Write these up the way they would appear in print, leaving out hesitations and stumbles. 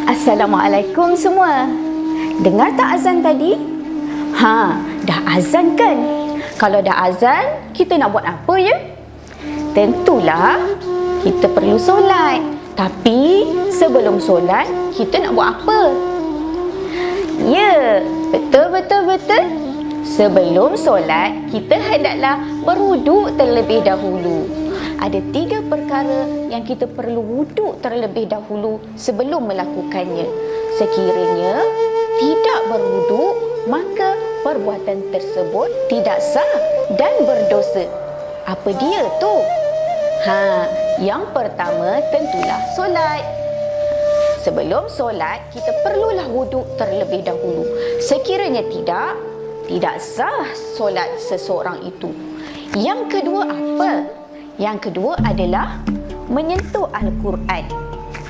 Assalamualaikum semua. Dengar tak azan tadi? Dah azan kan? Kalau dah azan, kita nak buat apa ya? Tentulah kita perlu solat. Tapi sebelum solat, kita nak buat apa? Ya, betul. Sebelum solat, kita hendaklah berwuduk terlebih dahulu. Ada 3 perkara yang kita perlu wuduk terlebih dahulu sebelum melakukannya. Sekiranya tidak berwuduk, maka perbuatan tersebut tidak sah dan berdosa. Apa dia tu? Yang pertama tentulah solat. Sebelum solat, kita perlulah wuduk terlebih dahulu. Sekiranya tidak sah solat seseorang itu. Yang kedua apa? Yang kedua adalah menyentuh Al-Quran.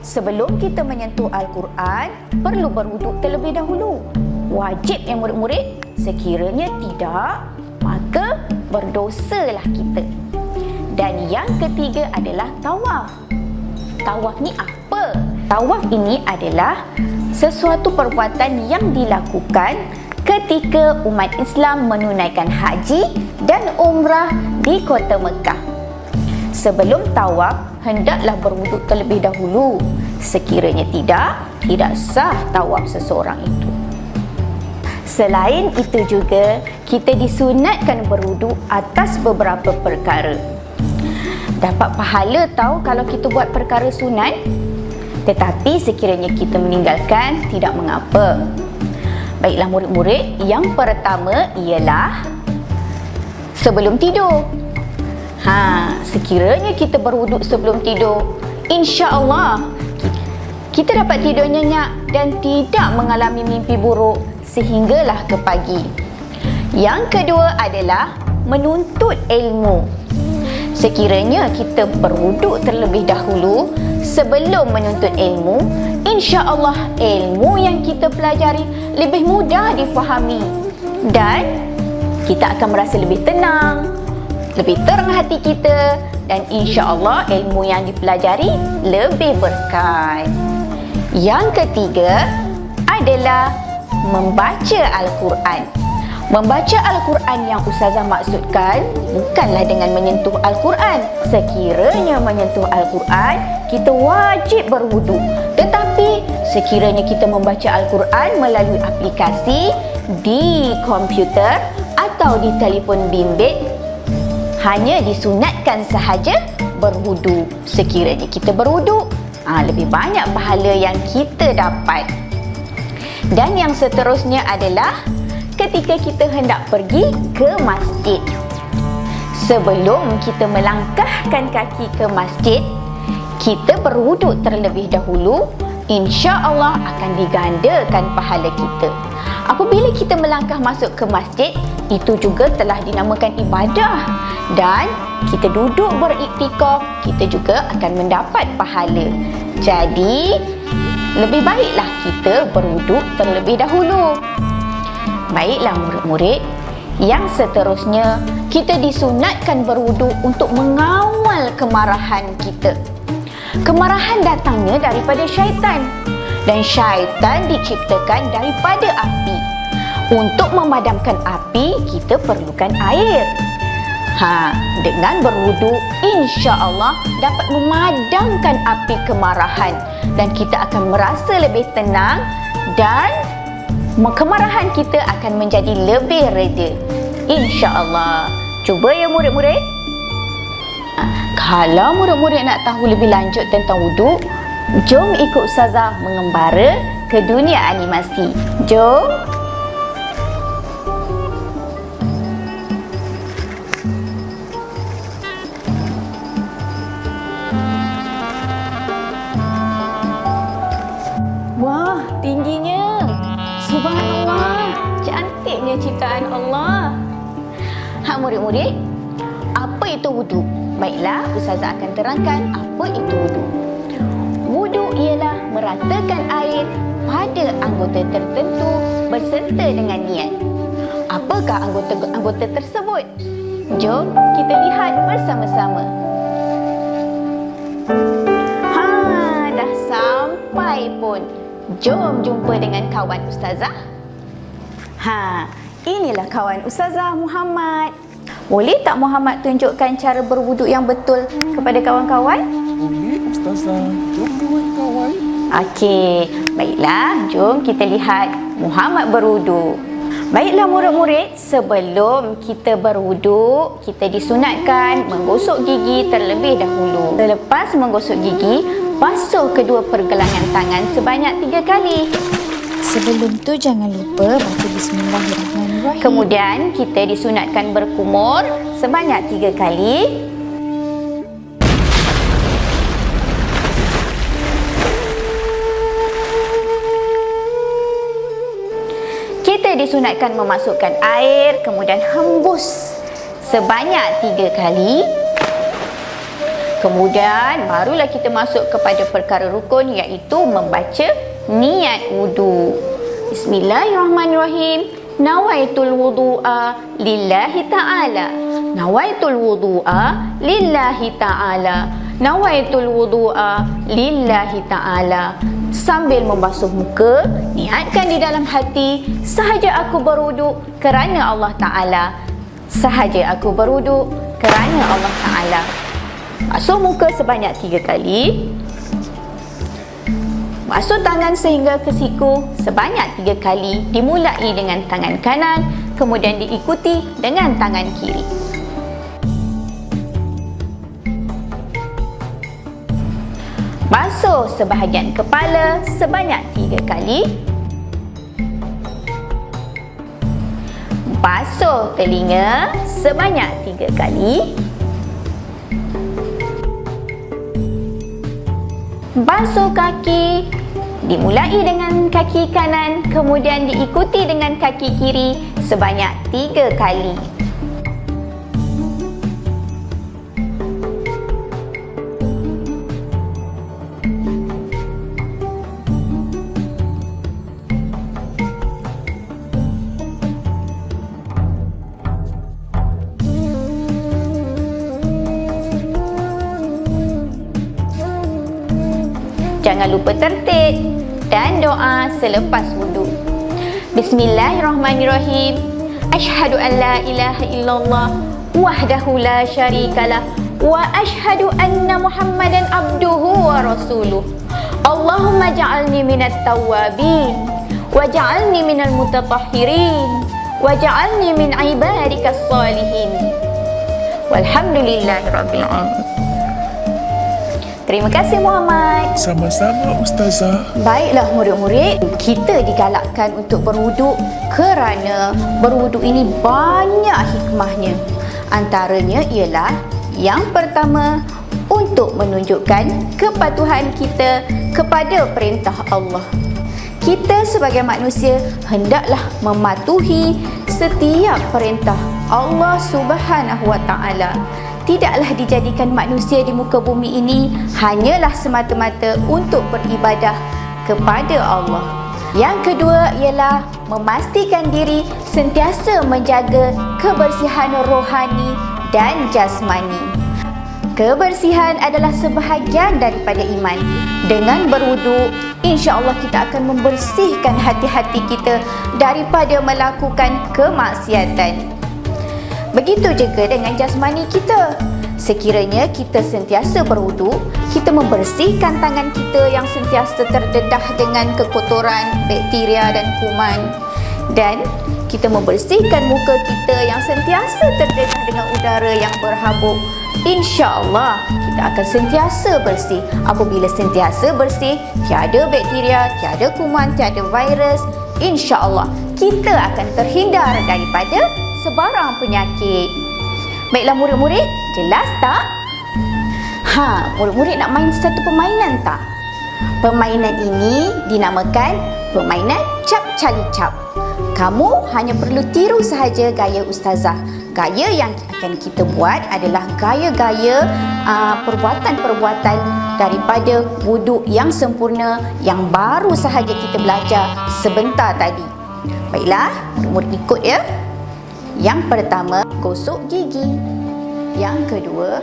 Sebelum kita menyentuh Al-Quran, perlu berwuduk terlebih dahulu. Wajib ya murid-murid? Sekiranya tidak, maka berdosalah kita. Dan yang ketiga adalah tawaf. Tawaf ni apa? Tawaf ini adalah sesuatu perbuatan yang dilakukan ketika umat Islam menunaikan haji dan umrah di kota Mekah. Sebelum tawaf, hendaklah berwuduk terlebih dahulu. Sekiranya tidak sah tawaf seseorang itu. Selain itu juga, kita disunatkan berwuduk atas beberapa perkara. Dapat pahala tahu kalau kita buat perkara sunat. Tetapi sekiranya kita meninggalkan, tidak mengapa. Baiklah murid-murid, yang pertama ialah sebelum tidur. Sekiranya kita berwuduk sebelum tidur, insya-Allah kita dapat tidur nyenyak dan tidak mengalami mimpi buruk sehinggalah ke pagi. Yang kedua adalah menuntut ilmu. Sekiranya kita berwuduk terlebih dahulu sebelum menuntut ilmu, insya-Allah ilmu yang kita pelajari lebih mudah difahami dan kita akan merasa lebih tenang, lebih terang hati kita, dan insya-Allah ilmu yang dipelajari lebih berkat. Yang ketiga adalah membaca Al-Quran. Membaca Al-Quran yang Ustazah maksudkan bukanlah dengan menyentuh Al-Quran. Sekiranya menyentuh Al-Quran, kita wajib berwuduk. Tetapi sekiranya kita membaca Al-Quran melalui aplikasi di komputer atau di telefon bimbit, hanya disunatkan sahaja berwuduk. Sekiranya kita berwuduk, lebih banyak pahala yang kita dapat. Dan yang seterusnya adalah ketika kita hendak pergi ke masjid. Sebelum kita melangkahkan kaki ke masjid, kita berwuduk terlebih dahulu. Insya-Allah akan digandakan pahala kita. Apabila kita melangkah masuk ke masjid, itu juga telah dinamakan ibadah. Dan kita duduk beriktikaf, kita juga akan mendapat pahala. Jadi, lebih baiklah kita berwuduk terlebih dahulu. Baiklah murid-murid, yang seterusnya kita disunatkan berwuduk untuk mengawal kemarahan kita. Kemarahan datangnya daripada syaitan, dan syaitan diciptakan daripada api. Untuk memadamkan api, kita perlukan air. Dengan berwuduk, insya-Allah dapat memadamkan api kemarahan dan kita akan merasa lebih tenang dan kemarahan kita akan menjadi lebih reda. Insya-Allah. Cuba ya murid-murid. Kalau murid-murid nak tahu lebih lanjut tentang wuduk, jom ikut Ustazah mengembara ke dunia animasi. Jom. Wah, tingginya. Subhanallah, cantiknya ciptaan Allah. Murid-murid, apa itu wuduk? Baiklah, Ustazah akan terangkan apa itu wuduk. Wuduk ialah meratakan air pada anggota tertentu berserta dengan niat. Apakah anggota-anggota tersebut? Jom kita lihat bersama-sama. Dah sampai pun. Jom jumpa dengan kawan Ustazah. Inilah kawan Ustazah Muhammad. Boleh tak Muhammad tunjukkan cara berwuduk yang betul kepada kawan-kawan? Boleh Ustazah. Jom kawan-kawan. Okey, baiklah. Jom kita lihat Muhammad berwuduk. Baiklah murid-murid, sebelum kita berwuduk, kita disunatkan menggosok gigi terlebih dahulu. Selepas menggosok gigi, basuh kedua pergelangan tangan sebanyak 3 kali. Sebelum tu jangan lupa baca Bismillahirrahmanirrahim. Kemudian kita disunatkan berkumur sebanyak 3 kali. Kita disunatkan memasukkan air, kemudian hembus sebanyak 3 kali. Kemudian barulah kita masuk kepada perkara rukun, iaitu membaca niat wudu. Bismillahirrahmanirrahim. Nawaitul wudu'a lillahi ta'ala. Nawaitul wudu'a lillahi ta'ala. Nawaitul wudu'a lillahi ta'ala. Sambil membasuh muka, niatkan di dalam hati, sahaja aku berwuduk kerana Allah Ta'ala. Sahaja aku berwuduk kerana Allah Ta'ala. Basuh muka sebanyak 3 kali. Basuh tangan sehingga ke siku sebanyak 3 kali. Dimulai dengan tangan kanan, kemudian diikuti dengan tangan kiri. Basuh sebahagian kepala sebanyak 3 kali. Basuh telinga sebanyak 3 kali. Basuh kaki, dimulai dengan kaki kanan, kemudian diikuti dengan kaki kiri sebanyak 3 kali. Jangan lupa tertib dan doa selepas wuduk. Bismillahirrahmanirrahim. Asyhadu an la ilaha illallah wahdahu la syarikalah wa asyhadu anna Muhammadan abduhu wa rasuluh. Allahumma ja'alni minat tawwabin wa ja'alni minal mutatahhirin wa ja'alni min ibadikas salihin. Walhamdulillahirabbil alamin. Terima kasih Muhammad. Sama-sama Ustazah. Baiklah murid-murid, kita digalakkan untuk berwuduk kerana berwuduk ini banyak hikmahnya. Antaranya ialah yang pertama, untuk menunjukkan kepatuhan kita kepada perintah Allah. Kita sebagai manusia hendaklah mematuhi setiap perintah Allah Subhanahu wa Ta'ala. Tidaklah dijadikan manusia di muka bumi ini hanyalah semata-mata untuk beribadah kepada Allah. Yang kedua ialah memastikan diri sentiasa menjaga kebersihan rohani dan jasmani. Kebersihan adalah sebahagian daripada iman. Dengan berwuduk, insya-Allah kita akan membersihkan hati-hati kita daripada melakukan kemaksiatan. Begitu juga dengan jasmani kita. Sekiranya kita sentiasa berwuduk, kita membersihkan tangan kita yang sentiasa terdedah dengan kekotoran, bakteria dan kuman. Dan kita membersihkan muka kita yang sentiasa terdedah dengan udara yang berhabuk. InsyaAllah kita akan sentiasa bersih. Apabila sentiasa bersih, tiada bakteria, tiada kuman, tiada virus, InsyaAllah kita akan terhindar daripada sebarang penyakit. Baiklah murid-murid, jelas tak? Murid-murid nak main satu permainan tak? Permainan ini dinamakan permainan cap cali cap. Kamu hanya perlu tiru sahaja gaya ustazah. Gaya yang akan kita buat adalah gaya-gaya perbuatan-perbuatan daripada wuduk yang sempurna yang baru sahaja kita belajar sebentar tadi. Baiklah, murid-murid ikut ya. Yang pertama, gosok gigi. Yang kedua,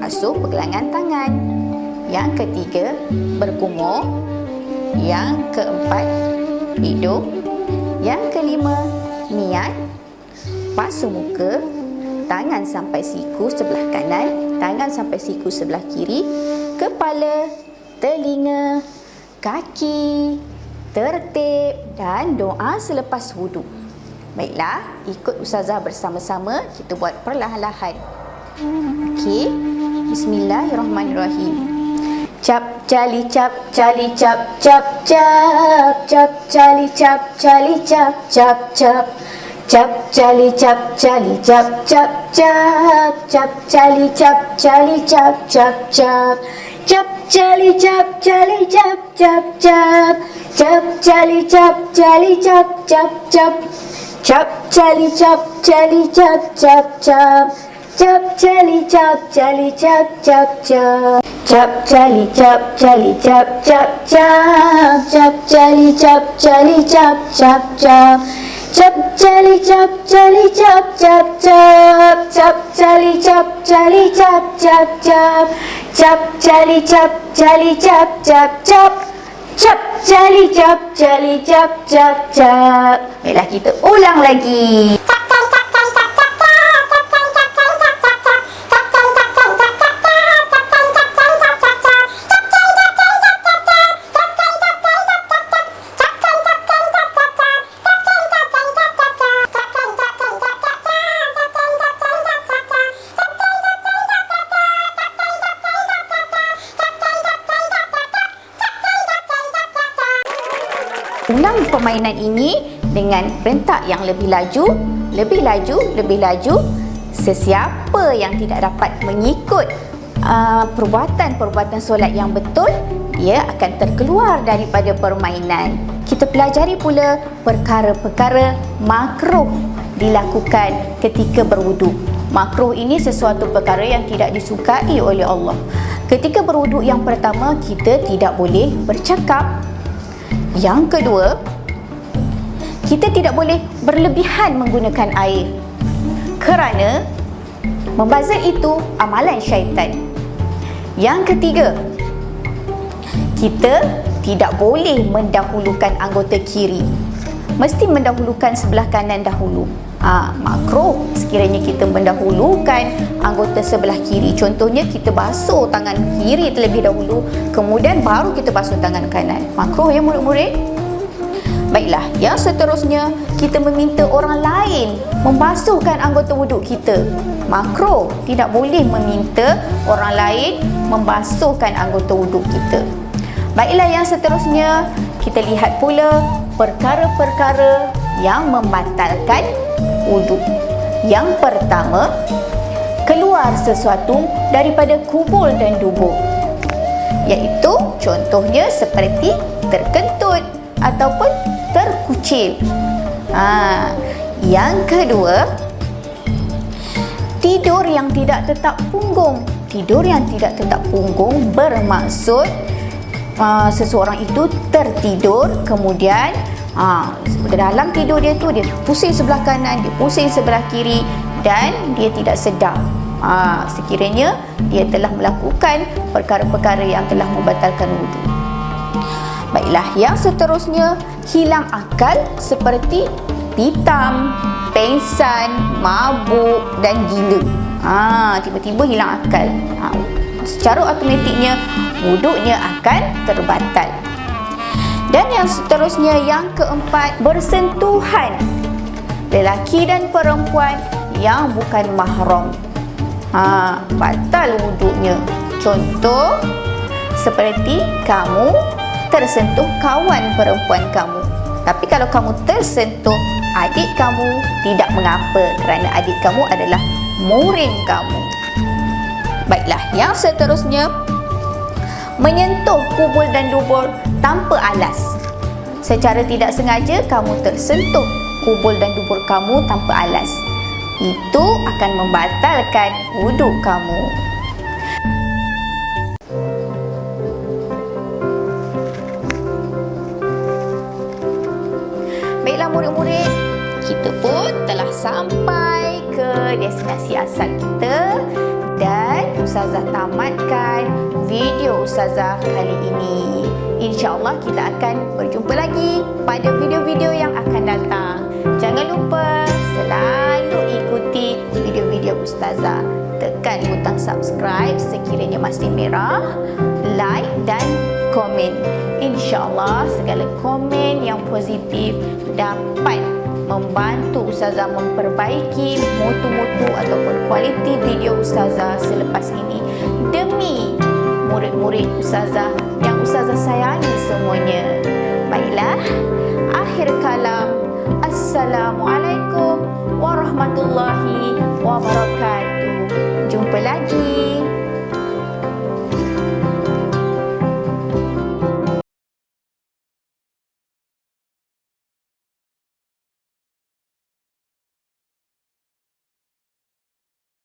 asuh pergelangan tangan. Yang ketiga, berkumur. Yang keempat, hidung. Yang kelima, niat. Basuh muka, tangan sampai siku sebelah kanan, tangan sampai siku sebelah kiri, kepala, telinga, kaki, tertib dan doa selepas wuduk. Baiklah, ikut Ustazah bersama-sama, kita buat perlahan-lahan. Okey, bismillahirrahmanirrahim. Cap cali cap cali cap cap cap cap cali cap cali cap cap cap cap cali cap cali cap cap cap cap cali cap cali cap cap cap cap cali cap cali cap cap cap cap cali cap cali cap cap cap cap cali cap cali cap cap cap cap cali cap cali cap cap cap cap cali cap cali cap cap cap cap cali cap cali cap cap cap cap cali cap cali cap cap cap cap cali cap cali cap cap cap cap cali cap cali cap cap cap cap cali cap cali cap cap cap. Baiklah, kita ulang lagi. Ulang permainan ini dengan rentak yang lebih laju, lebih laju, lebih laju. Sesiapa yang tidak dapat mengikut perbuatan-perbuatan solat yang betul, dia akan terkeluar daripada permainan. Kita pelajari pula perkara-perkara makruh dilakukan ketika berwuduk. Makruh ini sesuatu perkara yang tidak disukai oleh Allah. Ketika berwuduk yang pertama, kita tidak boleh bercakap. Yang kedua, kita tidak boleh berlebihan menggunakan air kerana membazir itu amalan syaitan. Yang ketiga, kita tidak boleh mendahulukan anggota kiri. Mesti mendahulukan sebelah kanan dahulu. Makruh sekiranya kita mendahulukan anggota sebelah kiri. Contohnya, kita basuh tangan kiri terlebih dahulu, kemudian baru kita basuh tangan kanan. Makruh ya murid-murid? Baiklah, yang seterusnya, kita meminta orang lain membasuhkan anggota wuduk kita. Makruh, tidak boleh meminta orang lain membasuhkan anggota wuduk kita. Baiklah, yang seterusnya, kita lihat pula perkara-perkara yang membatalkan wuduk. Yang pertama, keluar sesuatu daripada kubul dan dubur, iaitu contohnya seperti terkentut ataupun terkucil. Yang kedua, tidur yang tidak tetap punggung. Tidur yang tidak tetap punggung bermaksud seseorang itu tertidur, kemudian dalam tidur dia tu, dia pusing sebelah kanan, dia pusing sebelah kiri dan dia tidak sedar. Sekiranya dia telah melakukan perkara-perkara yang telah membatalkan wuduk. Baiklah, yang seterusnya, hilang akal seperti pitam, pengsan, mabuk dan gila. Tiba-tiba hilang akal. Secara automatiknya wuduknya akan terbatal. Dan yang seterusnya, yang keempat, bersentuhan lelaki dan perempuan yang bukan mahram. Batal wuduknya. Contoh seperti kamu tersentuh kawan perempuan kamu, tapi kalau kamu tersentuh adik kamu, tidak mengapa kerana adik kamu adalah murim kamu. Baiklah, yang seterusnya, menyentuh kubul dan dubur tanpa alas. Secara tidak sengaja kamu tersentuh kubul dan dubur kamu tanpa alas. Itu akan membatalkan wuduk kamu. Baiklah murid-murid, kita pun telah sampai ke destinasi asal kita dan Ustazah tamatkan video Ustazah kali ini. InsyaAllah kita akan berjumpa lagi pada video-video yang akan datang. Jangan lupa selalu ikuti video-video Ustazah. Tekan butang subscribe sekiranya masih merah, like dan komen. InsyaAllah segala komen yang positif dapat membantu Ustazah memperbaiki mutu-mutu ataupun kualiti video Ustazah selepas ini demi murid-murid Ustazah yang Ustazah sayangi semuanya. Baiklah, akhir kalam. Assalamualaikum warahmatullahi wabarakatuh.